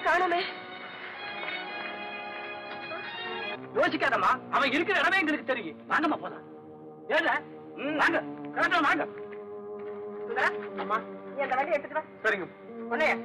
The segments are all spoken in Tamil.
காணுமே. யோசிக்காதம்மா, அவன் இருக்கிற இடமே எங்களுக்கு தெரியும். வாங்கம்மா போலாம். ஏல வாங்க, கரெக்டா வாங்க. அம்மா இந்த வண்டி எடுத்துட்டு வா. சரிங்க. ஒன்னையா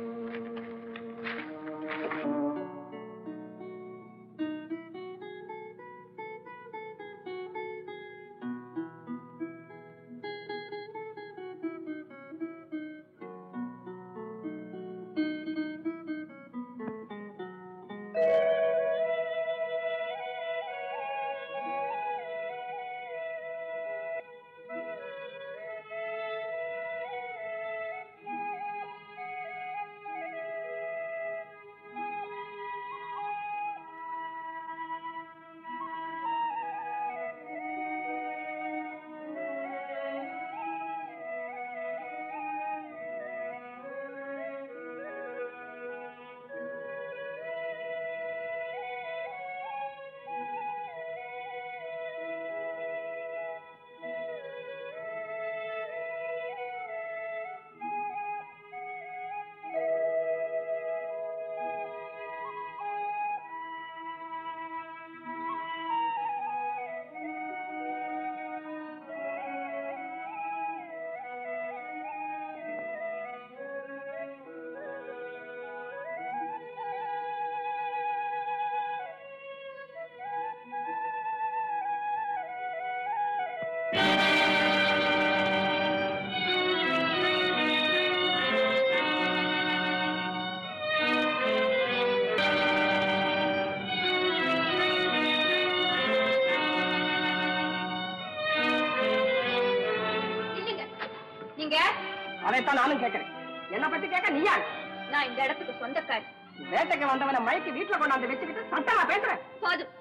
அதைத்தான் நானும் கேட்கிறேன். என்ன பத்தி கேட்க நீ யாரு? நான் இந்த இடத்துக்கு சொந்தக்காரி. வேட்டைக்கு வந்தவனை மயக்கி வீட்டுல கொண்டாந்து வச்சுக்கிட்டு சட்டமா பேசுறேன். போதும்.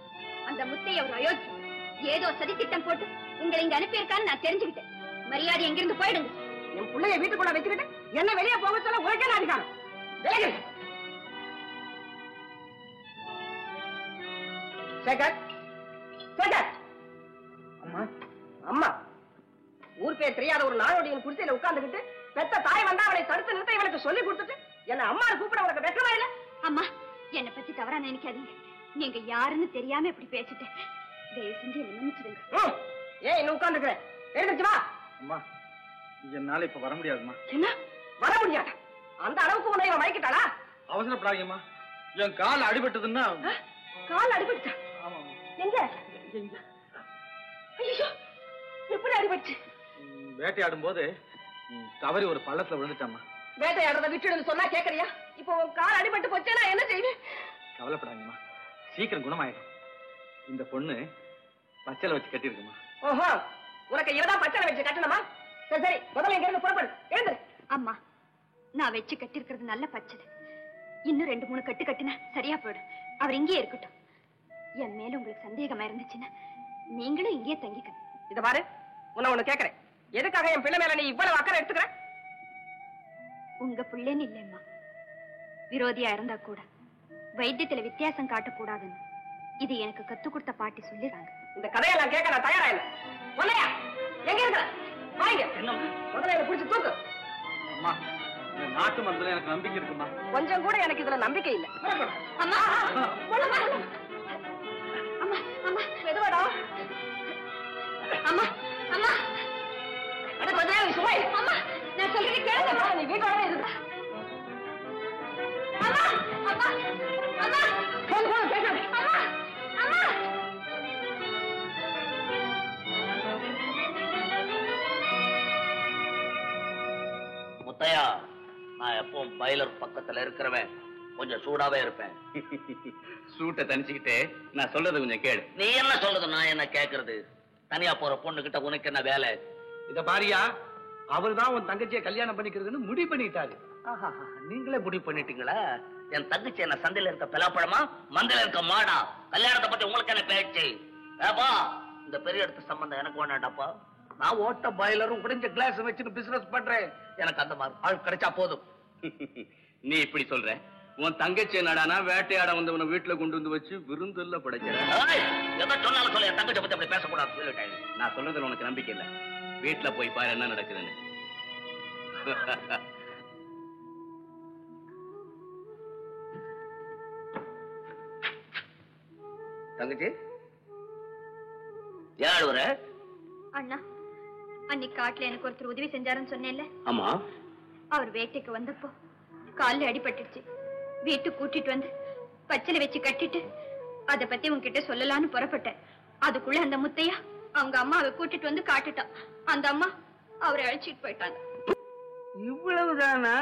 அந்த முத்தைய ஒரு அயோத்தி ஏதோ சதித்திட்டம் போட்டு உங்களை இங்க அனுப்பியிருக்கான்னு நான் தெரிஞ்சுக்கிட்டேன். மரியாதை எங்கிருந்து போயிடுங்க. என் பிள்ளைய வீட்டுக்குள்ள வச்சுக்கிட்டு என்ன வெளியே போக சொல்ல உனக்கே அதிகாரம். சேகர், சேகர். அம்மா, அம்மா, ஊர் பேர் தெரியாத ஒரு நாடோடியின் குடிசையில உட்கார்ந்துகிட்டு பெத்த தாய் வந்தா அவளை தடுத்து நிறுத்த இவளுக்கு சொல்லி கொடுத்துட்டு என்ன அம்மா கூப்பிட உனக்கு வெக்கமா இல்ல? அம்மா, என்னை பத்தி தவறா நினைக்காதீங்க. நீங்க யாருன்னு தெரியாம இப்படி பேசிட்டேன். தயவு செஞ்சு என்ன மன்னிச்சிடுங்க. ஏன் இன்னும் உட்கார்ந்துக்கிறேன்? எழுந்துச்சு வா. அம்மா, என்னால இப்ப வர முடியாதுமா. என்ன வர முடியாத? அந்த அளவுக்கு உன்னை இவன் மயக்கிட்டாளா? அவசரப்படாதீங்கம்மா. என் கால் அடிபட்டதுன்னா. கால் அடிபட்டுச்சா? எங்க? ஐயோ, எப்படி அடிபட்டுச்சு? வேட்டையாடும் போது தவறி ஒரு பள்ளத்துல விழுந்துட்டாமா. வேட்டையாடுறத விட்டுடுன்னு சொன்னா கேக்குறியா? இப்போ உன் கால் அடிபட்டு போச்சேன்னா என்ன செய்வேன்? கவலைப்படாதீங்கம்மா, சீக்கிரம் குணமாயிடும். இந்த பொண்ணு பச்சளை வச்சு கட்டிருக்குமா. ஓஹோ, உனக்கு இவதான் பச்சளை வச்சு கட்டணுமா? சரி சரி, முதல்ல இங்க இருந்து புறப்படு. எழுந்துரு. அம்மா, நான் வச்சு கட்டிருக்கிறது நல்ல பச்சளை. இன்னும் 2-3 கட்டு கட்டினா சரியா போயிடும். அவர் இங்கே இருக்கட்டும். என் மேல உங்களுக்கு சந்தேகமா இருந்துச்சுன்னா நீங்களும் இங்கே தங்கிக்கணும். இத பாரு, உன்னை கேக்குறேன். எதுக்காக என் பிள்ளை மேல நீ இவ்வளவு அக்கறை எடுத்துக்கிற? உங்க பிள்ளைன்னு இல்லைம்மா, விரோதியா இருந்தா கூட வைத்தியத்துல வித்தியாசம் காட்டக்கூடாதுன்னு இது எனக்கு கத்து கொடுத்த பாட்டி சொல்லிடுறாங்க. இந்த கதையெல்லாம் கேட்க நான் தயாரா இல்லை. ஒன்னையா எங்க இருக்கிற? வாங்க, முதல்ல என்ன பிடிச்சு தூக்கு. அம்மா, நாட்டு மருந்துல எனக்கு நம்பிக்கை இருக்குமா? கொஞ்சம் கூட எனக்கு இதுல நம்பிக்கை இல்லை. அம்மா, அம்மா, அம்மா, எதுவாடா? அம்மா, அம்மா, அது கொஞ்ச நேரம் சுமை. அம்மா, நான் சொல்றேன் கேளுங்க. நீ வீட்டோட இரு. அம்மா, அம்மா, அம்மா, பேசாதே. அம்மா, அம்மா. முத்தையா, நான் எப்பவும் பைலர் பக்கத்துல இருக்கிறவன், கொஞ்சம் சூடாவே இருப்பேன். சூட்டை தனிச்சுக்கிட்டே நான் சொல்றது கொஞ்சம் கேளு. நீ என்ன சொல்றது, நான் என்ன கேக்குறது? தனியா போற பொண்ணு கிட்ட உனக்கு என்ன வேலை? இத பாரியா, அவர் தான் உன் தங்கச்சியை கல்யாணம் பண்ணிக்கிறதுன்னு முடிவு பண்ணிட்டாரு. நீங்களே முடிவு பண்ணிட்டீங்களா? என் தங்கச்சி என்ன சந்தையில இருக்க பலாப்பழமா, மந்தையில இருக்க மாடா? கல்யாணத்தை பத்தி உங்களுக்கு என்ன பேச்சு? ஏப்பா, இந்த பெரிய இடத்து சம்பந்தம் எனக்கு வேணாண்டாப்பா. நான் ஓட்ட பாய்லரும் குடிஞ்ச கிளாஸ் வச்சுட்டு பிசினஸ் பண்றேன். எனக்கு அந்த மாதிரி ஆள் கிடைச்சா போதும். நீ இப்படி சொல்ற? உன் தங்கச்சி என்னடானா வேட்டையாட வந்தவனை வீட்டுல கொண்டு வந்து வச்சு விருந்துல படைக்கிறேன். எதை சொன்னாலும் சொல்ல, என் தங்கச்சி பத்தி அப்படி பேசக்கூடாது சொல்லிட்டேன். நான் சொல்றதுல உனக்கு நம்பிக்கை இல்ல. வீட்டுல போய் பாரு என்ன நடக்குதுன்னு. தங்கச்சி யார் வர? அண்ணா, அன்னைக்கு காட்டுல எனக்கு ஒருத்தர் உதவி செஞ்சாருன்னு சொன்னேன்ல. ஆமா. அவர் வேட்டைக்கு வந்தப்போ கால்ல அடிபட்டுச்சு. வீட்டுக்கு கூட்டிட்டு வந்து பச்சளை வச்சு கட்டிட்டு அத பத்தி உன்கிட்ட சொல்லலான்னு புறப்பட்டேன். அதுக்குள்ள அந்த முத்தையா அவங்க அம்மாவை கூட்டிட்டு வந்து காட்டுட்டான். அந்த அம்மா அவரை அழைச்சிட்டு போயிட்டாங்க. இவ்வளவுதானா?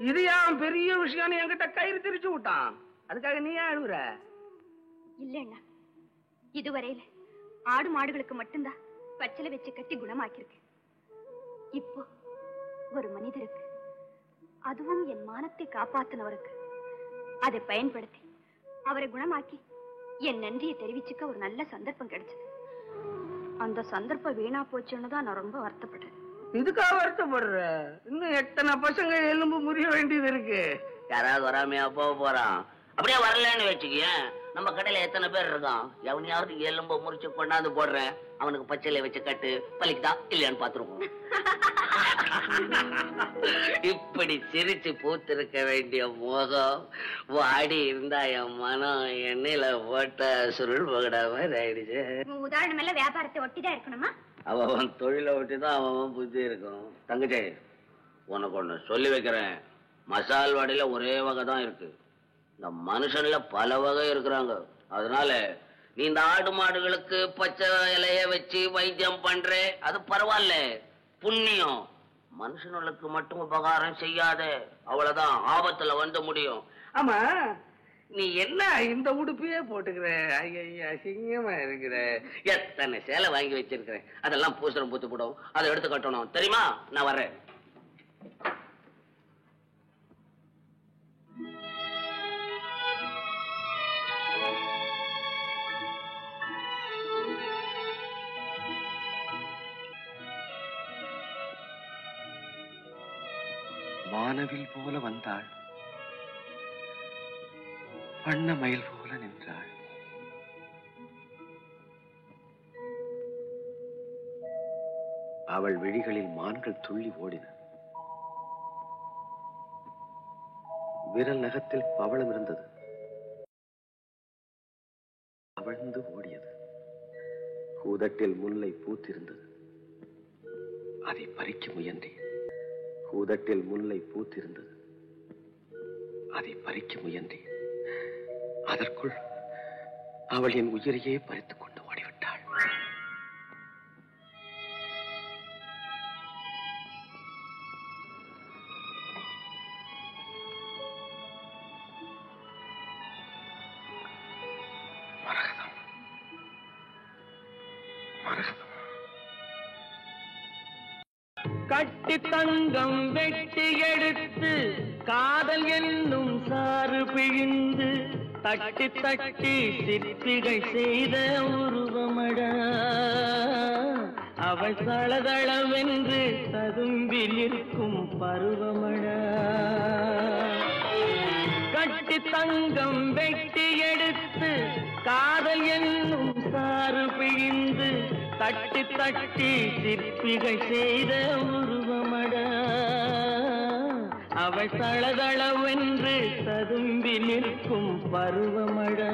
இது ஏன் பெரிய விஷயம் என்கிட்ட கயிறு திரிச்சு விட்டான்? அதுக்காக நீ அழுகுற? இல்ல அண்ணா, இதுவரையில ஆடு மாடுகளுக்கு மட்டும்தான் பச்சளை வச்சு கட்டி குணமாக்கிருக்கு. இப்போ ஒரு மனிதருக்கு, அதுவும் என் மானத்தை காப்பாத்தினவருக்கு, அதை பயன்படுத்தி அவரை குணமாக்கி என் நன்றியை தெரிவிச்சுக்க ஒரு நல்ல சந்தர்ப்பம் கிடைச்சது. அந்த சந்தர்ப்பம் வீணா போச்சுன்னு தான் நான் ரொம்ப வருத்தப்படுறேன். இதுக்காக வருத்தப்படுற? இன்னும் எத்தனை பசங்க எலும்பு முறிய வேண்டியது இருக்கு. யாராவது வராமையா போக போறான்? அப்படியே வரலன்னு வச்சுக்க, நம்ம கடையில எத்தனை பேர் இருக்கான்? எவனையாவது எலும்பு முறிச்சு கொண்டாந்து போடுறேன், அவனுக்கு பச்சையில வச்சு கட்டு, பலிக்குதா இல்லையான்னு பாத்துருவோம். இப்படி சிரிச்சு பூத்திருக்க வேண்டிய முகம் வாடி இருந்தா என் மனம் எண்ணெயில போட்ட சுருள் பகடாம ஆயிடுச்சு. உதாரணம் எல்லாம் வியாபாரத்தை ஒட்டிதான் இருக்கணுமா? அவன் தொழிலை ஒட்டிதான் அவன் புத்தி இருக்கும். தங்கச்சி, உனக்கு ஒண்ணு சொல்லி வைக்கிறேன். மசால் வாடியில ஒரே வகை தான் இருக்கு. இந்த மனுஷன்ல பல வகை இருக்கிறாங்க. அதனால நீ இந்த ஆடு மாடுகளுக்கு பச்சை இலைய வச்சு வைத்தியம் பண்ற, அது பரவாயில்ல, புண்ணியம். மனுஷனுக்கு மட்டும் உபகாரம் செய்யாத, அவ்வளவுதான் ஆபத்துல வந்து முடியும். ஆமா, நீ என்ன இந்த உடுப்பையே போட்டுக்கிற? ஐயா, அசிங்கமா இருக்கிற. எத்தனை சேலை வாங்கி வச்சிருக்கிறேன், அதெல்லாம் பூசரம் பூத்து போடும். அதை எடுத்து கட்டணும் தெரியுமா? நான் வர்றேன். வானவில் போல வந்தாள், வண்ண மயில் போல நின்றாள். அவள் விழிகளில் மான்கள் துள்ளி ஓடின. விரல் நகத்தில் பவளம் இருந்தது, அவிழ்ந்து ஓடியது. கூதட்டில் முல்லை பூத்திருந்தது, அதை பறிக்க முயன்றேன். கூதட்டில் முல்லை பூத்திருந்தது, அதை பறிக்க முயன்றேன். அதற்குள் அவள் என் உயிரையே பறித்துக் கொண்டு ஓடிவிட்டாள். மரகதம், மரகதம். கட்டி தங்கம் வெட்டி எடுத்து காதல் என்னும் சாறு பிழிந்து தட்டி தட்டி சிற்பிகள் செய்த உருவமடா. அவள் தளதளவென்று ததும்பி நிற்கும் பருவமடா. கட்டி தங்கம் வெட்டி எடுத்து காதல் என்னும் சாறு பிழிந்து தட்டி தட்டி சிற்பிகள் செய்த உருவமடா. அவள் தளதளவென்று ததும்பி நிற்கும் பருவமடா.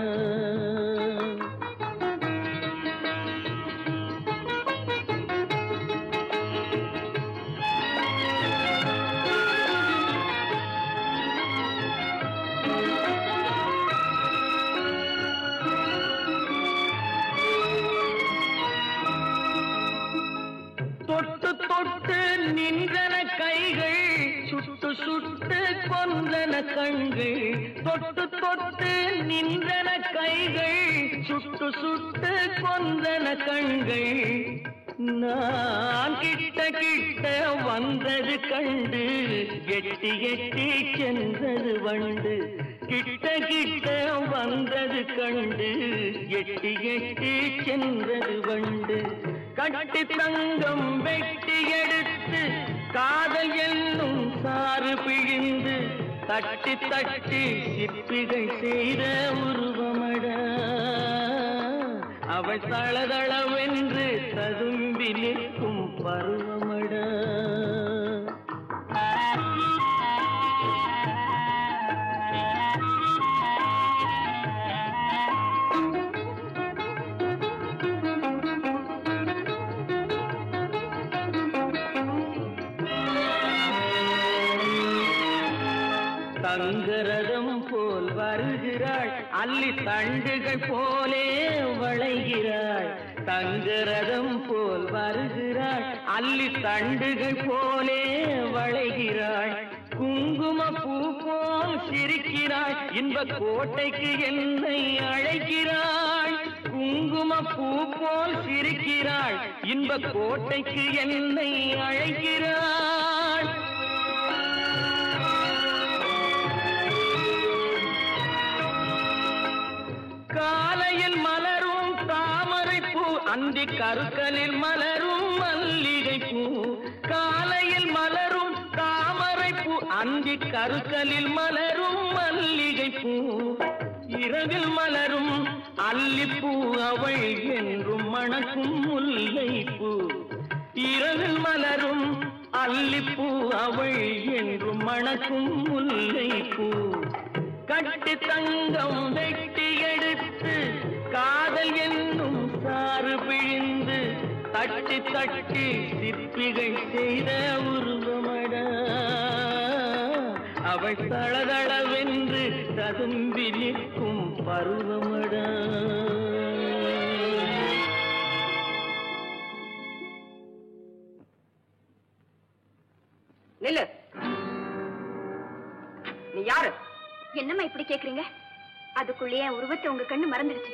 தொட்டு தொட்டு நின்றன கைகள், சுட்டு சுட்டு கொன்றன கண்கள். தொட்டு தொட்டு நின்றன கைகள், சுட்டு சுட்டு கொன்றன கண்கள். நான் கிட்ட கிட்ட வந்தது கண்டு எட்டி எட்டி சென்றது வண்டு. கிட்ட கிட்ட வந்தது கண்டு எட்டி எட்டி சென்றது வண்டு. கட்டி தங்கம் வெட்டி எடுத்து காதல் என்னும் சாறு பிழிந்து தட்டி தட்டி சிற்பிகை செய்த உருவமடா. அவள் தளதளவென்று ததும்பி நிற்கும் பருவமடா. தங்கரதம் போல் வருகிறாள், அல்லி தண்டுகள் போலே வளைகிறாள். தங்கரதம் போல் வருகிறாள், அல்லி தண்டுகள் போலே வளைகிறாள். குங்கும பூ போல் சிரிக்கிறாள், இன்ப கோட்டைக்கு என்னை அழைக்கிறாள். குங்கும பூ போல் சிரிக்கிறாள், இன்ப கோட்டைக்கு என்னை அழைக்கிறாள். காலையில் மலரும் தாமரை பூ, அந்தி கருக்கலில் மலரும் மல்லிகை பூ. காலையில் மலரும் தாமரை பூ, அந்தி கருக்கலில் மலரும் மல்லிகை பூ. இரவில் மலரும் அல்லிப்பூ, அவள் என்றும் மணக்கும் முல்லை பூ. இரவில் மலரும் அல்லிப்பூ, அவள் என்றும் மணக்கும் முல்லை பூ. கட்டி தங்கம் வெட்டி எடுத்து காதல் என்னும் சாறு பிழிந்து தட்டி தட்டி சிற்பிகை செய்த உருவமடா. அவள் தளதளவென்று ததும்பி நிற்கும் பருவமடா. நில்லு. நீ யாரு? என்னம்மா இப்படி கேக்குறீங்க? அதுக்குள்ளேயே உருவத்தை உங்க கண்ணு மறந்துடுச்சு.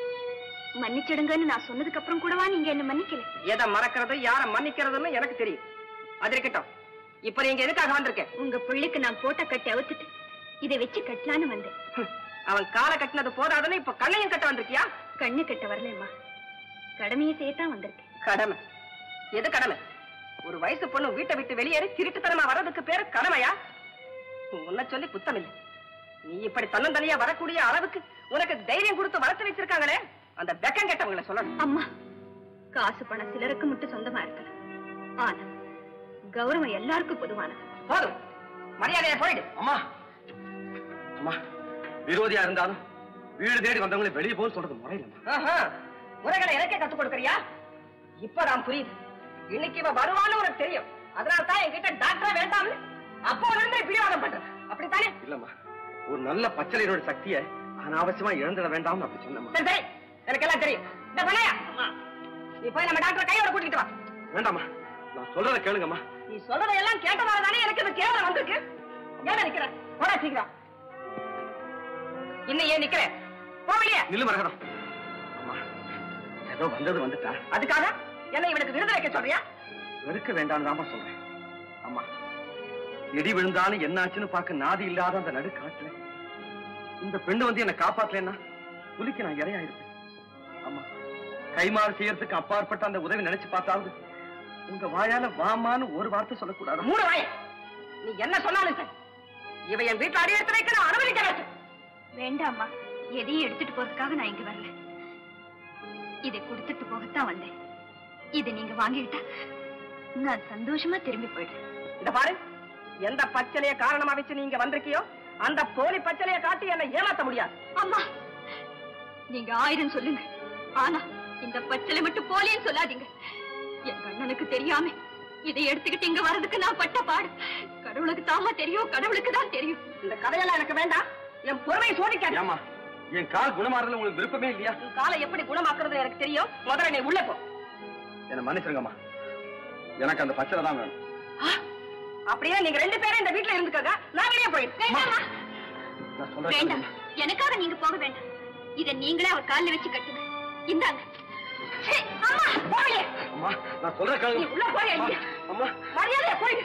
மன்னிச்சிடுங்கன்னு நான் சொன்னதுக்கு அப்புறம் கூடவா நீங்க என்ன மன்னிக்கல? எதை மறக்கிறது யார மன்னிக்கிறதுன்னு எனக்கு தெரியும். அது இருக்கட்டும், இப்ப நீங்க எதுக்காக வந்திருக்கேன்? உங்க பிள்ளைக்கு நான் போட்ட கட்டி அவுத்துட்டு இதை வச்சு கட்டலான்னு வந்தேன். அவன் காலை கட்டினது போதாதுன்னு இப்ப கண்ணையும் கட்ட வந்திருக்கியா? கண்ணு கட்ட வரலம்மா, கடமையை செய்யத்தான் வந்திருக்கேன். கடமை? எது கடமை? ஒரு வயசு பொண்ணு வீட்டை விட்டு வெளியேறி திருட்டுத்தனமா வர்றதுக்கு பேரு கடமையா? உன்னை சொல்லி குத்தம் இல்லை. நீ இப்படி தன்னந்தனியா வரக்கூடிய அளவுக்கு உனக்கு தைரியம் கொடுத்து வளர்த்து வச்சிருக்காங்களே, அந்த வெக்கம் கெட்டவங்களை சொல்லணும். அம்மா, காசு பணம் சிலருக்கு மட்டும் சொந்தமா இருக்கலாம், ஆனா கௌரவம் எல்லாருக்கும் பொதுவானது. போதும், மரியாதையா போயிடு. அம்மா அம்மா, விரோதியா இருந்தாலும் வீடு தேடி வந்தவங்களை வெளியே போக சொல்றது முறையிலம்மா. முறைகளை எனக்கே கத்துக் கொடுக்கறியா? இப்பதான் புரியுது. இன்னைக்கு இவ வருவான்னு உனக்கு தெரியும். அதனால்தான் என்கிட்ட டாக்டரா வேண்டாம்னு அப்போல இருந்து பிடிவாதம் பண்ற. அப்படித்தானே? இல்லம்மா, ஒரு நல்ல பச்சளையரோட சக்தியை அனாவசியமா இழந்துட வேண்டாம் அப்படி சொன்னம்மா. சரி, எனக்கு எல்லாம் தெரியும். இந்த பண்ணையா, நீ போய் நம்ம டாக்டர் கையோட கூட்டிட்டு வா. வேண்டாமா, நான் சொல்றத கேளுங்கம்மா. நீ சொல்றதை எல்லாம் கேட்டதானே எனக்கு இந்த கேவலம் வந்திருக்கு. ஏன் நிக்கிற? போடா சீக்கிரம். இன்னும் ஏன் நிக்கிற? போகலையே. நில்லு மரகதம். அம்மா, ஏதோ வந்தது வந்துட்டா. அதுக்காக என்ன இவனுக்கு விருது வைக்க சொல்றியா? வெறுக்க வேண்டாம்னு தாமா சொல்றேன். அம்மா, இடி விழுந்தாலும் என்னாச்சுன்னு பார்க்க நாதி இல்லாத அந்த நடு காட்டுல இந்த பெண்ணு வந்து என்ன காப்பாத்தலன்னா புலிக்கு நான் இரையாயிருப்பேன். அம்மா, கைமாறு செய்யறதுக்கு அப்பாற்பட்ட அந்த உதவி நினைச்சு பார்த்தாவது உங்க வாயால வாமான்னு ஒரு வார்த்தை சொல்லக்கூடாது. மூணு வாய நீ என்ன சொன்னாலும் சரி, இவ என் வீட்டுல அடி எடுத்து வைக்க நான் அனுமதிக்கிறேன். வேண்டாம்மா, எதையும் எடுத்துட்டு போறதுக்காக நான் இங்க வரல. இதை கொடுத்துட்டு போகத்தான் வந்தேன். இதை நீங்க வாங்கிக்கிட்டா நான் சந்தோஷமா திரும்பி போயிடுறேன். இத பாரு, எந்த பச்சளைய காரணமா வச்சு நீங்க வந்திருக்கியோ அந்த போலி பச்சளைய காட்டி என்ன ஏமாத்த முடியாது. அம்மா, நீங்க 1000 சொல்லுங்க, ஆனா இந்த பச்சளை மட்டும் போலின்னு சொல்லாதீங்க. என் கண்ணனுக்கு தெரியாம இதை எடுத்துக்கிட்டு இங்க வர்றதுக்கு நான் பட்ட பாடு கடவுளுக்கு தாமா தெரியும், கடவுளுக்கு தான் தெரியும். இந்த கதையெல்லாம் எனக்கு வேண்டாம். என் பொறுமையை சோதிக்காது. ஏமா, என் கால் குணமாறதுல உங்களுக்கு விருப்பமே இல்லையா? உன் காலை எப்படி குணமாக்குறது எனக்கு தெரியும். முதல்ல நீ உள்ள போ. என்ன மன்னிச்சிருங்கம்மா, எனக்கு அந்த பச்சளை தான் வேணும். அப்படியே நீங்க 2 பேரும் இந்த வீட்டுல இருந்துக்கங்க, நான் வெளியே போயிடுறேன். வேண்டாம், எனக்காக நீங்க போக வேண்டாம். இதை நீங்களே அவர் காலில் வச்சு கட்டுங்க. இந்தாங்க. அம்மா, போயே. அம்மா, நான் சொல்ற கேளுங்க. நீ உள்ள போய் அடி. அம்மா, மரியாதையா போயிடு.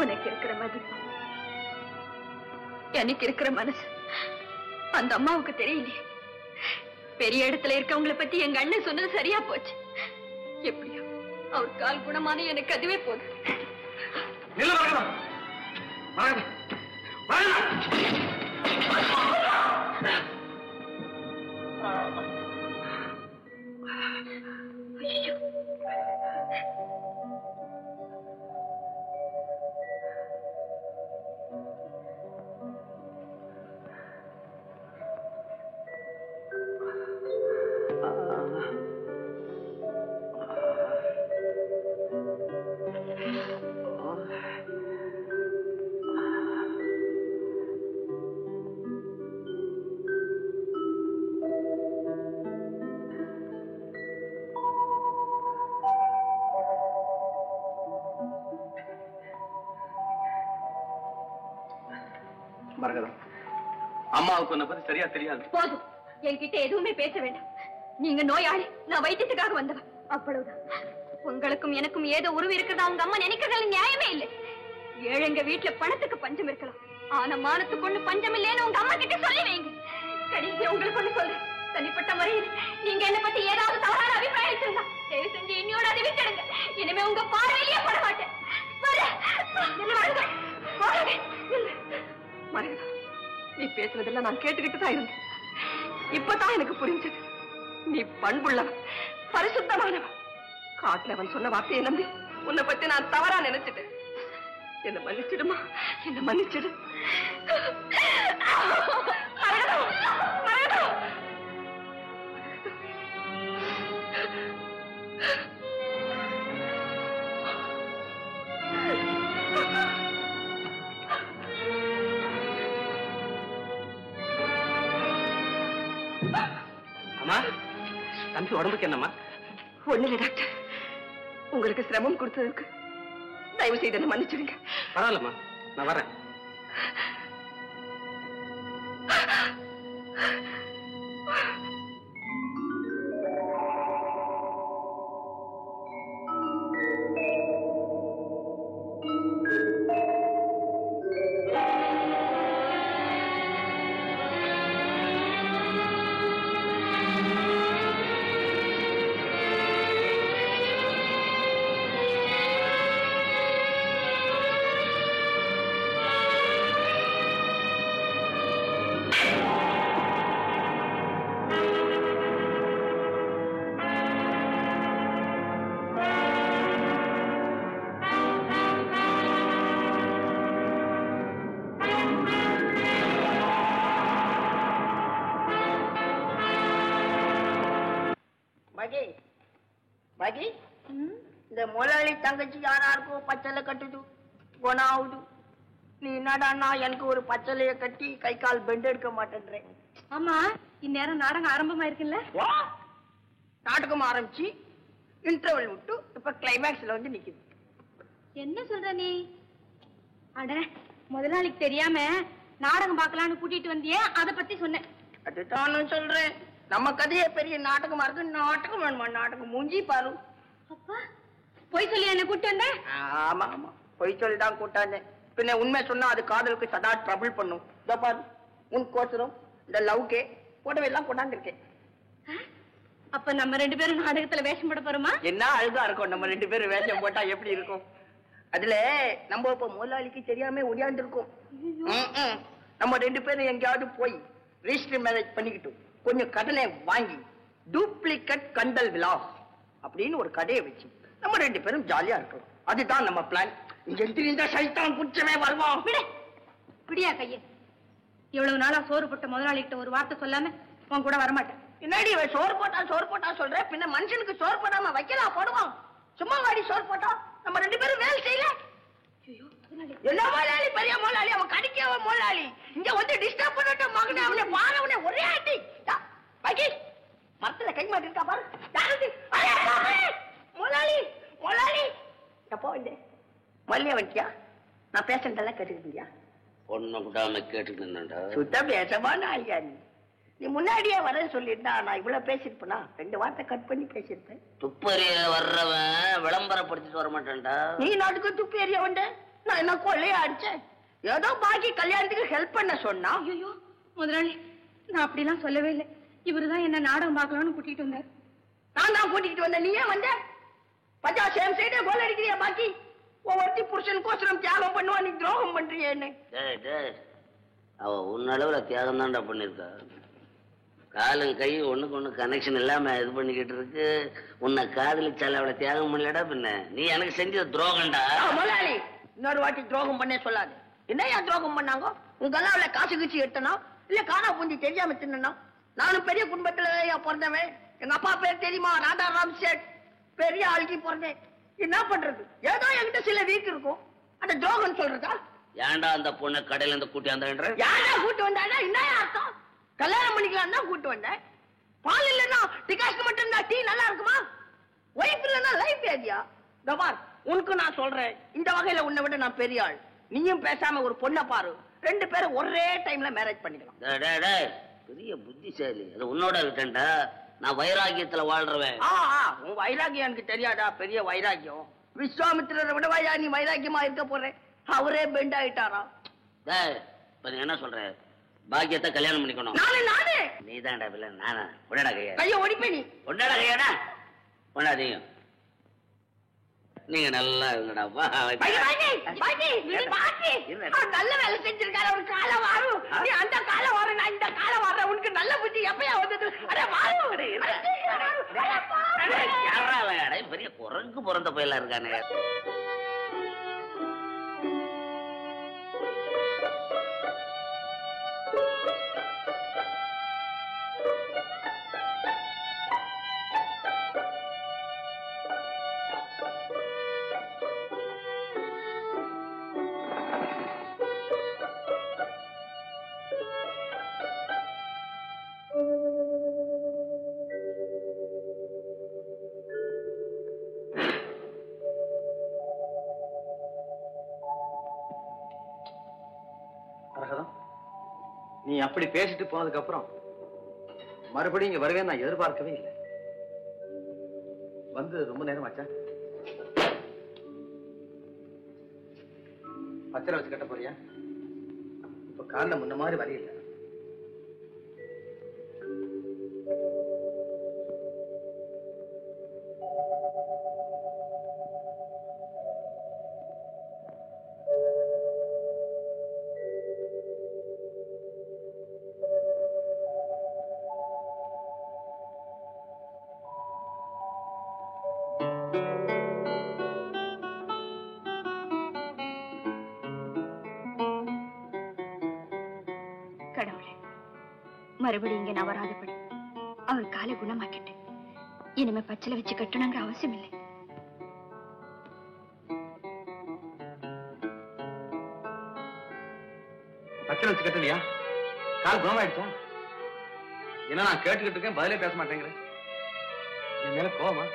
உனக்கு இருக்கிற மதிப்பு எனக்கு இருக்கிற மனசு அந்த அம்மாவுக்கு தெரியலையே. பெரிய இடத்துல இருக்கவங்களை பத்தி எங்க அண்ணன் சொன்னது சரியா போச்சு. எப்படியோ அவர் கால் குணமான எனக்கு அதுவே போதும். மரகதம், அம்மாவுக்கு உன்னை பத்தி சரியா தெரியாது. போதும், என்கிட்ட எதுவுமே பேச வேண்டாம். நீங்க நோயாளி, நான் வைத்தியத்துக்காக வந்தவன், அவ்வளவுதான். உங்களுக்கும் எனக்கும் ஏதோ உறவு இருக்கிறதா உங்க அம்மா நினைக்கிறதால நியாயமே இல்லை. ஏழைங்க வீட்டுல பணத்துக்கு பஞ்சம் இருக்கலாம், ஆனா மானத்துக்கு ஒண்ணு பஞ்சம் இல்லைன்னு உங்க அம்மா கிட்ட சொல்லி வைங்க. கடைசியா உங்களுக்கு ஒண்ணு சொல்றேன், தனிப்பட்ட முறையில் நீங்க என்ன பத்தி ஏதாவது தவறான அபிப்பிராயம் வச்சிருந்தா தயவு செஞ்சு என்னோட அதை விட்டுடுங்க. இனிமே உங்க பார்வையிலேயே பட மாட்டேன். மரகதா, நீ பேசுறதெல்லாம் நான் கேட்டுக்கிட்டு தான் இருந்தேன். இப்பதான் எனக்கு புரிஞ்சது, நீ பண்புள்ளவன், பரிசுத்தமானவன். காட்டுல அவன் சொன்ன வார்த்தையை நம்பி உன்னை பத்தி நான் தவறா நினைச்சிட்டேன். என்ன மன்னிச்சிடுமா, என்ன மன்னிச்சிடு. அம்மா, தம்பி உடம்புக்கு என்னம்மா? ஒண்ணு இல்லை டாக்டர், உங்களுக்கு சிரமம் கொடுத்ததுக்கு தயவு செய்து என்ன மன்னிச்சிடுங்க. பரவாயில்லம்மா, நான் வரேன். இந்த முதலாளி தங்கச்சி யாராருக்கோ பச்சலை கட்டுது, குணாவுது. நீ என்னடான்னா எனக்கு ஒரு பச்சலைய கட்டி கை கால் பெண்ட் எடுக்க மாட்டேன்றேன். ஆமா, இந்நேரம் நாடகம் ஆரம்பமா இருக்குல்ல? நாடகம் ஆரம்பிச்சு இன்டர்வல் விட்டு இப்ப கிளைமேக்ஸ்ல வந்து நிக்குது. என்ன சொல்ற நீ? அட, முதலாளிக்கு தெரியாம நாடகம் பார்க்கலான்னு கூட்டிட்டு வந்தியே, அதை பத்தி சொன்னேன். அதுதான் சொல்றேன், நம்ம கதையே பெரிய நாடகமா இருக்கு. நாடகம் வேணுமா? நாடகம் மூஞ்சி பாரு. அப்பா, பொய் சொல்லி என்ன கூட்டு வந்த? ஆமா ஆமா, பொய் சொல்லிதான் கூட்டாந்தேன். பின்ன உண்மை சொன்னா அது காதலுக்கு சதா ட்ரபிள் பண்ணும். இதோ பாரு, உன் கோசரம் இந்த லவ்கே போட்டவை எல்லாம் கொண்டாந்துருக்கேன். அப்ப நம்ம ரெண்டு பேரும் நாடகத்துல வேஷம் போட போறோமா? என்ன அழுகா இருக்கும், நம்ம ரெண்டு பேரும் வேஷம் போட்டா எப்படி இருக்கும்? அதுல நம்ம இப்ப முதலாளிக்கு தெரியாம ஒடியாந்து இருக்கோம். நம்ம ரெண்டு பேரும் எங்கேயாவது போய் ரிஜிஸ்டர் மேரேஜ் பண்ணிக்கிட்டோம், கொஞ்சம் கடனை வாங்கி டூப்ளிகேட் கண்டல் விலாஸ் அப்படின்னு ஒரு கடையை வச்சு நம்ம ரெண்டு பேரும் ஜாலியா இருக்கோம். அதுதான் நம்ம பிளான். இங்க சைத்தான் குச்சமே வருவான். பிடியா கைய, இவ்வளவு நாளா சோறு போட்ட முதலாளிகிட்ட ஒரு வார்த்தை சொல்லாம உன் கூட வரமாட்டேன். என்னடி சோறு போட்டா சொல்ற? பின்ன மனுஷனுக்கு சோறு போடாம வைக்கலாம் போடுவான். சும்மா வாடி சோறு போட்டா நம்ம ரெண்டு பேரும் வேலை செய்யல. என்ன முதலாளி, பெரிய முதலாளி, அவன் கடிக்கவ முதலாளி இங்க வந்து டிஸ்டர்ப் பண்ணிட்டு மகனே அவனை பாரவனே ஒரே ஆட்டி பாக்கி மரத்துல கை மாட்டிருக்கா பாரு. முதலாளி முதலாளி எப்போ வந்து மல்லிய வண்டியா? நான் பேசுறதெல்லாம் கேட்டுக்கிட்டியா? பொண்ணை விடாம கேட்டுக்கிட்டா சுத்த பேசமான ஆளியா நீ முன்னாடியே வர சொல்லியிருந்தா நான் இவ்வளவு பேசிருப்பேனா? 2 வார்த்தை கட் பண்ணி பேசிருப்பேன். துப்பறிய வர்றவன் விளம்பரப்படுத்திட்டு வர மாட்டேன்டா. நீ நாட்டுக்கு துப்பேறிய வந்த நான் என்ன கொள்ளையா அடிச்சேன்? ஏதோ பாக்கி கல்யாணத்துக்கு ஹெல்ப் பண்ண சொன்னா. ஐயோ முதலாளி, நான் அப்படிலாம் சொல்லவே இல்லை. இவருதான் என்ன நாடகம் பார்க்கலாம்னு கூட்டிட்டு வந்தார். நான் தான் கூட்டிட்டு வந்தேன். நீ ஏன் வந்த? பச்சா சேம் சைடே கோல் அடிக்கிறியா? பாக்கி ஒவ்வொருத்தி புருஷனுக்கோசரம் தியாகம் பண்ணுவா, நீ துரோகம் பண்றியேன்னு. அவ உன்னளவுல தியாகம் தான்டா பண்ணிருக்கா. காலும் கை ஒண்ணுக்கு ஒண்ணு கனெக்ஷன் இல்லாம இது பண்ணிக்கிட்டு இருக்கு. உன்னை காதலிச்சால அவளை தியாகம் பண்ணலடா. பின்ன நீ எனக்கு செஞ்ச துரோகம்டா. முதலாளி, இன்னொரு வாட்டி துரோகம் பண்ணே சொல்லாது. என்னையா துரோகம் பண்ணாங்க? உங்க எல்லாம் அவளை காசு கீச்சு எடுத்தனா இல்ல காணா பூஞ்சி தெரியாம தின்னா? நானும் பெரிய குடும்பத்துல பிறந்தவன். எங்க அப்பா பேர் தெரியுமா? ராதா ராம் சேட். பெரிய ஆளுக்கு பிறந்தேன். என்ன பண்றது? ஏதோ என்கிட்ட சில வீக் இருக்கும். அந்த துரோகம் சொல்றதா? ஏன்டா அந்த பொண்ணை கடையில இருந்து கூட்டி வந்தேன்ற? யாரா கூட்டு வந்தாடா? என்ன அர்த்தம்? கல்யாணம் பண்ணிக்கலாம் தான் கூட்டு வந்தேன். பால் இல்லன்னா டிகாஷன் மட்டும் இருந்தா டீ நல்லா இருக்குமா? ஒய்ஃப் இல்லன்னா லைஃப் ஏதியா? கபார், உனக்கு நான் சொல்றேன், இந்த வகையில உன்னை விட நான் பெரிய ஆள். நீயும் பேசாம ஒரு பொண்ணை பாரு, 2 பேரும் ஒரே டைம்ல மேரேஜ் பண்ணிக்கலாம். பெரிய புத்திசாலி. அது உன்னோட இருக்கேன்டா. நான் வைராகியத்துல வாழ்றவன். உன் வைராகியம் எனக்கு தெரியாதா? பெரிய வைராகியம். விஸ்வாமித்திரரை விட நீ வைராகியமா இருக்க போறேன். அவரே பெண்ட் ஆயிட்டாரா? இப்ப என்ன சொல்ற? பாக்கியத்தை கல்யாணம் பண்ணிக்கணும். நானே நீ தான்டா பிள்ளை. நானா? உடனே கையா கைய ஒடிப்பே. நீ உன்னோட கையாடா? ஒண்ணாதீங்க. நீங்க நல்லா இருங்கடா. நல்ல வேலை செஞ்சிருக்காரு. ஒரு கால வாரும். நீ அந்த கால வார, நான் இந்த கால வார. உனக்கு நல்ல புத்தி எப்பயா வந்தது? பெரிய குரங்கு பிறந்த பயிலா இருக்கானே. நீ அப்படி பேசிட்டு போனதுக்கு அப்புறம் மறுபடியும் இங்க வருவேன் நான் எதிர்பார்க்கவே இல்லை. வந்து ரொம்ப நேரம் ஆச்சா? பச்சரை வச்சு கட்ட போறியா? இப்ப காலில் முன்ன மாதிரி வரையில்லை. கடவுளே, மறுபடியும் இங்க நான் வராதபடி அவர் காலை குணமாக்கிட்டு இனிமே பச்சலை வச்சு கட்டணுங்கிற அவசியம் இல்லை. பச்சரை வச்சு கட்டலையா? கால் குணமாயிடுச்சா? என்ன நான் கேட்டுக்கிட்டு இருக்கேன், பதிலே பேச மாட்டேங்கிறேன். என் மேல கோவமா?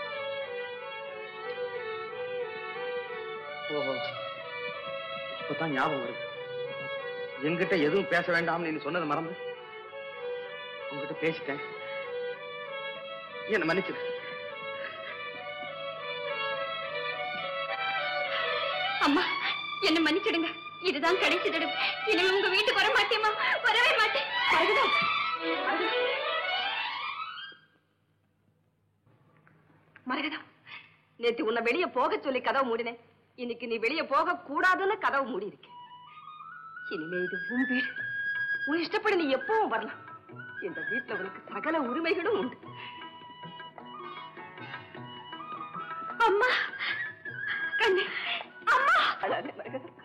ஓஹோ, இப்பதான் ஞாபகம் வருது. என்கிட்ட எதுவும் பேச வேண்டாம்னு நீ சொன்னதை மறந்து உங்ககிட்ட பேசிட்டேன். என்ன மன்னிச்சிரு. அம்மா, என்ன மன்னிச்சிடுங்க. இதுதான் கடைசி தடவை. இனிமே உங்க வீட்டுக்கு வர மாட்டேமா? வரவே மாட்டேன். மரகதம், நேத்து உன்னை வெளியே போக சொல்லி கதவு மூடினேன். இன்னைக்கு நீ வெளியே போக கூடாதுன்னு கதவு மூடி இருக்க. இனிமே இது உன் வீடு. உன் இஷ்டப்படி நீ எப்பவும் வரலாம். இந்த வீட்டுல உனக்கு சகல உரிமைகளும் உண்டு. அம்மா, கண்ணு, அம்மா. அழாதே மரகதம்,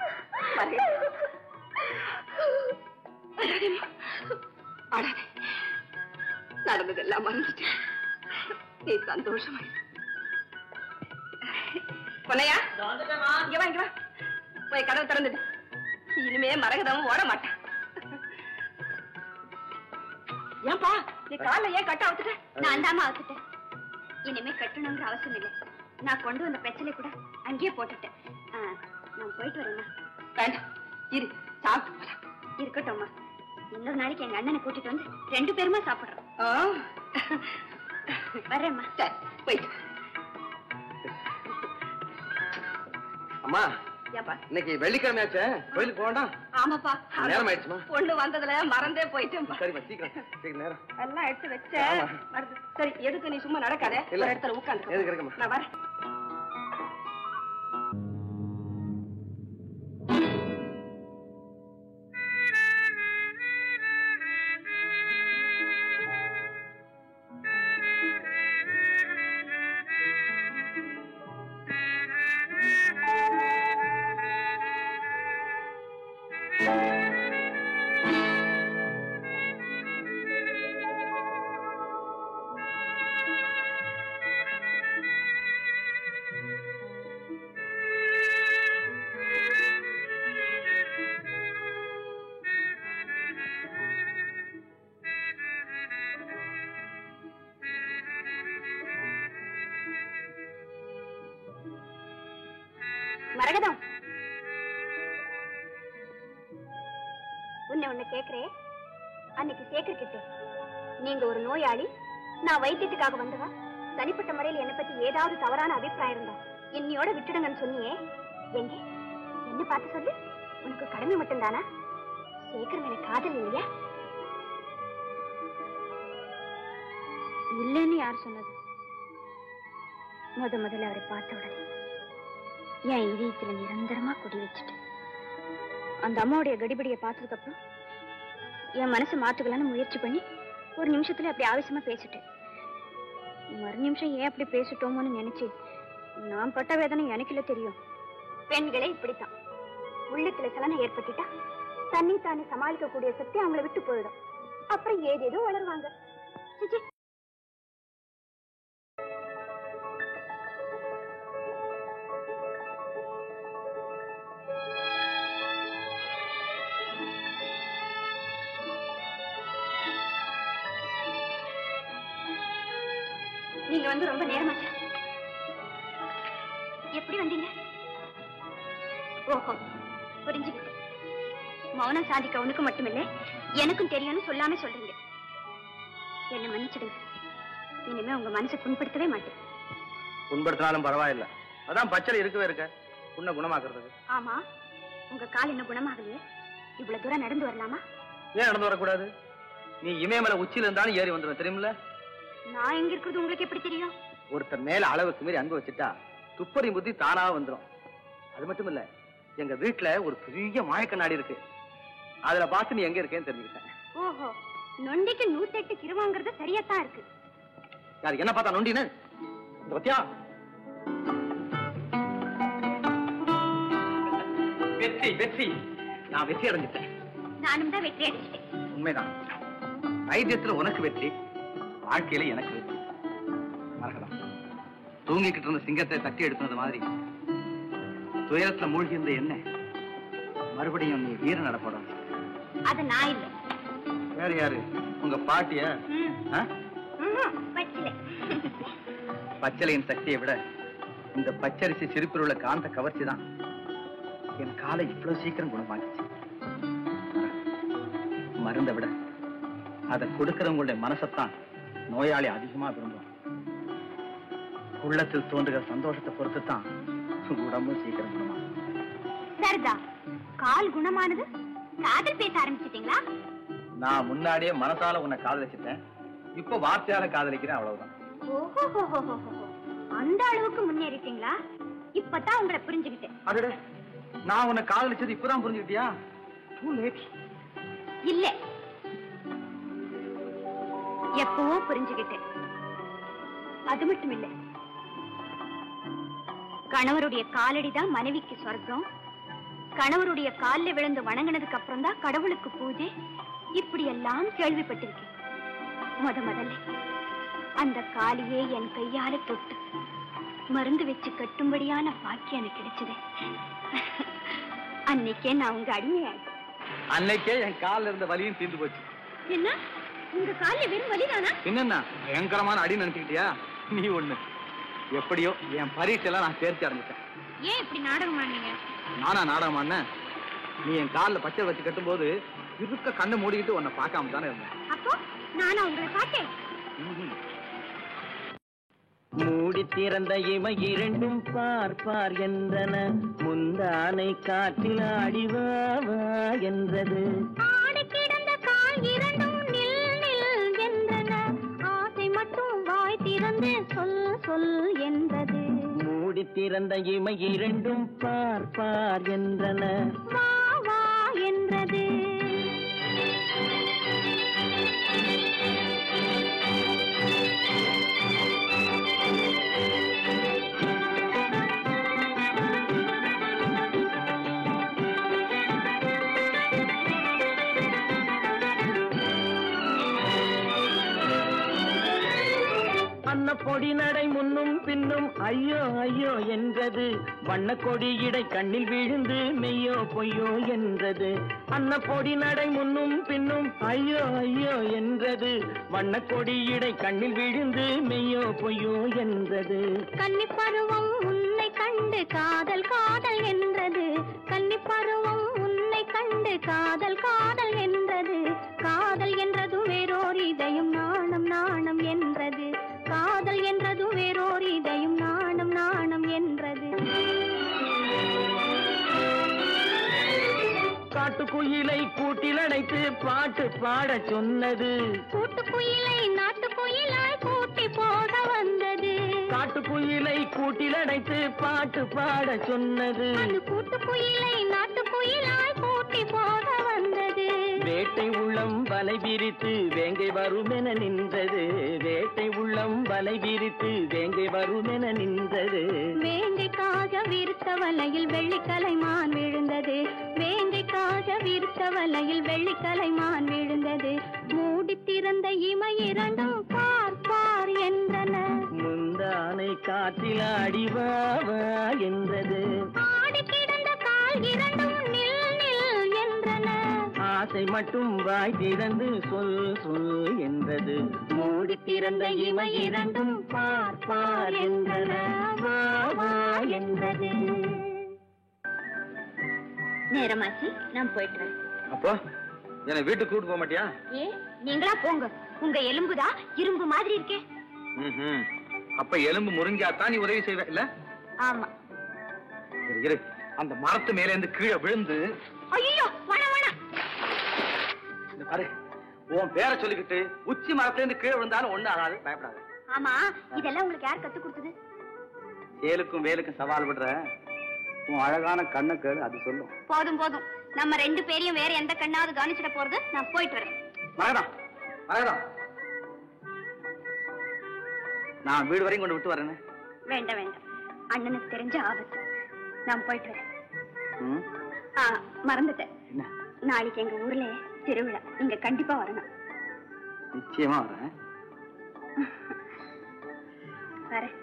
அழாதே. நடந்ததெல்லாம் மறந்துட்டேன். நீ சந்தோஷமா பொன்னையா, இங்க வா, இங்க வா. போய் கதவு திறந்துடு. இனிமே மரகதமும் ஓட மாட்டான். ஏன்பா நீ கால ஏன் கட்ட அவுத்துட்ட? நான் தாமா அவுத்துட்டேன். இனிமே கட்டணுங்கிற அவசியம் இல்லை. நான் கொண்டு வந்த பிரச்சனை கூட அங்கேயே போட்டுட்டேன். நான் போயிட்டு வரேன்னா? வேண்டாம், இரு, சாப்பிட்டு போலாம். இருக்கட்டும்மா, இன்னொரு நாளைக்கு எங்க அண்ணனை கூட்டிட்டு வந்து 2 பேருமா சாப்பிடுறோம். வரேம்மா. சரி, போயிட்டு. அம்மா, ஏப்பா இன்னைக்கு வெள்ளிக்கிழமை ஆச்சே, கோயிலுக்கு போகண்டா? ஆமாப்பா, நேரம் ஆயிடுச்சுமா. பொண்ணு வந்ததுல மறந்தே போயிட்டேன். சரிம்மா, சீக்கிரம் நேரம் எல்லாம் எடுத்து வச்சேன். சரி, எதுக்கு நீ சும்மா நடக்காத, ஒரு இடத்துல உட்காந்து. எதுக்கு இருக்கமா? நான் வரேன். மரகதம், உன்னை ஒண்ணு கேக்குறேன். அன்னைக்கு சேகர் கிட்ட நீங்க ஒரு நோயாளி, நான் வைத்தியத்துக்காக வந்தவா, தனிப்பட்ட முறையில் என்னை பத்தி ஏதாவது தவறான அபிப்பிராயம் இருந்தா என்னையோட விட்டுடுங்கன்னு சொன்னியே. எங்க என்ன பார்த்து சொல்லு, உனக்கு கடமை மட்டும்தானா? சேகர் மேல காதல் இல்லையா? இல்லைன்னு யார் சொன்னது? முதல்ல அவரை பார்த்த உடனே என் இதயத்துல நிரந்தரமா குடி வச்சுட்டு அந்த அம்மாவுடைய கடிபடியை பார்த்ததுக்கு அப்புறம் என் மனசை மாத்துக்கலான்னு முயற்சி பண்ணி ஒரு நிமிஷத்துல அப்படி ஆவேசமா பேசிட்டேன். மறு நிமிஷம் ஏன் அப்படி பேசிட்டோமோன்னு நினைச்சு நான் பட்ட வேதனை எனக்குல தெரியும். பெண்களே இப்படித்தான், உள்ளத்துல சலனம் ஏற்பட்டுட்டா தன்னை தானே சமாளிக்கக்கூடிய சக்தி அவங்களை விட்டு போயிடும். அப்புறம் ஏதேதோ வளருவாங்க. நீங்க வந்து ரொம்ப நேரமாச்சு. எப்படி வந்தீங்க? ஓஹோ, புரிஞ்சுக்கிட்டு. மௌனம் சாதிக்க உனக்கு மட்டுமில்லை, எனக்கும் தெரியும்னு சொல்லாம சொல்றீங்க. என்ன மன்னிச்சிடுங்க. இனிமே உங்க மனசை புண்படுத்தவே மாட்டேன். புண்படுத்தினாலும் பரவாயில்ல, அதான் பச்சளை இருக்கவே இருக்க புண்ணை குணமாக்குறதுக்கு. ஆமா, உங்க கால் என்ன குணமாகலையே, இவ்வளவு தூரம் நடந்து வரலாமா? ஏன் நடந்து வரக்கூடாது? நீ இமயமலை உச்சியில இருந்தாலும் ஏறி வந்துடும், தெரியுமில்ல? நான் எங்க இருக்கிறது உங்களுக்கு எப்படி தெரியும்? ஒருத்தர் மேல அளவுக்கு மீறி அன்பு வச்சுட்டா துப்பறி புத்தி தானா வந்துடும். அது மட்டும் இல்ல, எங்க வீட்டுல ஒரு பெரிய மாயக்கண்ணாடி இருக்கு, அதுல பார்த்து நீ எங்க இருக்கேன்னு தெரிஞ்சுக்கிட்டேன். ஓஹோ, நொண்டிக்கு 108 கிருவாங்கிறது சரியாத்தான் இருக்கு. யாரு என்ன பார்த்தா நொண்டின்னு பத்தியா? வெற்றி வெற்றி, நான் வெற்றி அடைஞ்சிட்டேன். நானும் தான் வெற்றி அடைஞ்சிட்டேன். உண்மைதான், வைத்தியத்துல உனக்கு வெற்றி, வாழ்க்கையில எனக்கு வெற்றி. மறக்கலாம், தூங்கிக்கிட்டு இருந்த சிங்கத்தை தட்டி எடுத்தது மாதிரி துயரத்துல மூழ்கி இருந்த என்ன மறுபடியும் நீ வீர நடப்படும். அது நான் இல்ல. வேற யாரு? உங்க பாட்டிய? பச்சளையின் சக்தியை விட இந்த பச்சரிசி சிரிப்பில் உள்ள காந்த கவர்ச்சி தான் என் காலை இவ்வளவு சீக்கிரம் குணமாக்கிச்சு. மருந்தை விட அதை கொடுக்கிறவங்களுடைய மனசத்தான் நோயாளி அதிகமா விரும்பும். உள்ளத்தில் தோன்றுகிற சந்தோஷத்தை பொறுத்து தான் உடம்பும் சீக்கிரம் குணமாகும். சரிதா, கால் குணமானது காதல் பேச ஆரம்பிச்சிட்டீங்களா? நான் முன்னாடியே மனசால உன்னை காதலிச்சிட்டேன், இப்ப வார்த்தையால காதலிக்கிறேன், அவ்வளவுதான். ஓஹோ, அந்த அளவுக்கு முன்னேறிட்டீங்களா? இப்பதான் உங்களை புரிஞ்சுக்கிட்டேன். அடடே, நான் உன்னை காதலிச்சது இப்பதான் புரிஞ்சுக்கிட்டியா? இல்ல, எப்பவோ புரிஞ்சுக்கிட்டேன். அது மட்டும் இல்ல, கணவருடைய காலடிதான் மனைவிக்கு சொர்க்கம், கணவருடைய காலில் விழுந்து வணங்கினதுக்கு அப்புறம் தான் கடவுளுக்கு பூஜை, இப்படி எல்லாம் கேள்விப்பட்டிருக்கேன். முதல்ல அந்த காலியே என் கையால தொட்டு மருந்து வச்சு கட்டும்படியான பாக்கியம் எனக்கு கிடைச்சது. அன்னைக்கே நான் உங்க அடிமையாயிட்டேன். அன்னைக்கே என் காலில் இருந்த வலியும் தீர்ந்து போச்சு. என்ன, உங்க காலில் வெறும் வலிதானா? என்னன்னா பயங்கரமான அடி நினைச்சுக்கிட்டியா? நீ ஒண்ணு, எப்படியோ என் பரீட்சையெல்லாம் நான் தேர்ச்சி அடைஞ்சிட்டேன். ஏன் இப்படி நாடகம் ஆனீங்க? நானா நாடகமான? நீ என் காலில் பச்சை வச்சு கட்டும் போது இருக்க கண்ணை மூடிக்கிட்டு உன்னை பார்க்காம தானே இருந்தேன். அப்போ நானா உங்களை பார்த்தேன்? மூடி திறந்த இமை இரண்டும் பார் பார் என்றன, முந்தானை காற்றில் ஆடிவாவா என்றது. ஆடி கிடந்த கால் இரண்டும் நில் நில் என்றன, ஆசை மட்டும் வாய் திறந்து சொல் சொல் என்றது. மூடி திறந்த இமை இரண்டும் பார் பார் என்றன, வா வா என்றது. பொடி நடை முன்னும் பின்னும் ஐயோ ஐயோ என்றது, வண்ண கொடி இடை கண்ணில் விழுந்து மெய்யோ பொய்யோ என்றது. அன்ன பொடி நடை முன்னும் பின்னும் ஐயோ ஐயோ என்றது, வண்ண கொடி இடை கண்ணில் விழுந்து மெய்யோ பொய்யோ என்றது. கன்னி பருவம் உன்னை கண்டு காதல் காதல் என்றது, கன்னி பருவம் உன்னை கண்டு காதல் காதல் என்றது. காதல் என்றது வேறோர் இதயம் நாணம் நாணம் என்றது, காதல் என்றது வேறோர் இதயம் நாணம் நாணம் என்றது. காட்டுக்குயிலை கூட்டில் அடைத்து பாட்டு பாட சொன்னது, கூட்டுக்குயிலை நாட்டுக்குயிலாய் கூட்டி போக வந்தது. காட்டுக்குயிலை கூட்டில் அடைத்து பாட்டு பாட சொன்னது, அந்த கூட்டுக்குயிலை நாட்டுக்குயிலாய் கூட்டி போக வந்தது. வேட்டை உள்ளம் வலை விரித்து வேங்கை வருமென நின்றது, வேட்டை உள்ளம் வலை விரித்து வேங்கை வருமென நின்றது. வேங்கைக்காக விருத்த வலையில் வெள்ளிக்கலைமான் விழுந்தது, வேங்கைக்காக விருத்த வலையில் வெள்ளிக்கலைமான் விழுந்தது. மூடி திறந்த இமை இரண்டும் பார் பார் என்றன, முந்தானை காற்றில் ஆடிவாவா என்றது. ஆடி கிடந்த கால் இரண்டும் நில் நில் என்றன, ஆசை மட்டும் வாய் திறந்து சொல் சொல் என்றது. மூடி திறந்த இமை இரண்டும் பார் பார் என்றன, வா வா என்றது. நேரமாச்சு, நான் போயிட்டு வரேன். அப்போ என்னை வீட்டுக்கு கூட்டு போக மாட்டியா? ஏ, நீங்களா போங்க, உங்க எலும்புதான் இரும்பு மாதிரி இருக்கே. அப்ப எலும்பு முறிஞ்சாத்தான் நீ உதவி செய்வ இல்ல? ஆமா. சரி இரு, அந்த மரத்து மேல இருந்து கீழே விழுந்து. ஐயோ, வேணாம் வேணாம். இந்த பாரு, உன் பேரை சொல்லிக்கிட்டு உச்சி மரத்துல இருந்து கீழே விழுந்தாலும் ஒண்ணு ஆகாது, பயப்படாது. ஆமா, இதெல்லாம் உங்களுக்கு யார் கத்து கொடுத்தது? ஏலுக்கும் வேலுக்கும் சவால் விடுற உன் அழகான கண்ணு கேளு, அது சொல்லும். போதும் போதும், நம்ம ரெண்டு பேரையும் வேற எந்த கண்ணாவது கவனிச்சிட போறது. நான் போயிட்டு வரேன். மகடா மகடா, நான் வீடு வரையும் கொண்டு விட்டு வரேன்னு. வேண்டாம் வேண்டாம், அண்ணனுக்கு தெரிஞ்ச ஆபத்து. நான் போயிட்டு வரேன். மறந்துட்டேன், நாளைக்கு எங்க ஊர்ல திருவிழா, நீங்க கண்டிப்பா வரணும். நிச்சயமா வரேன். வரேன்.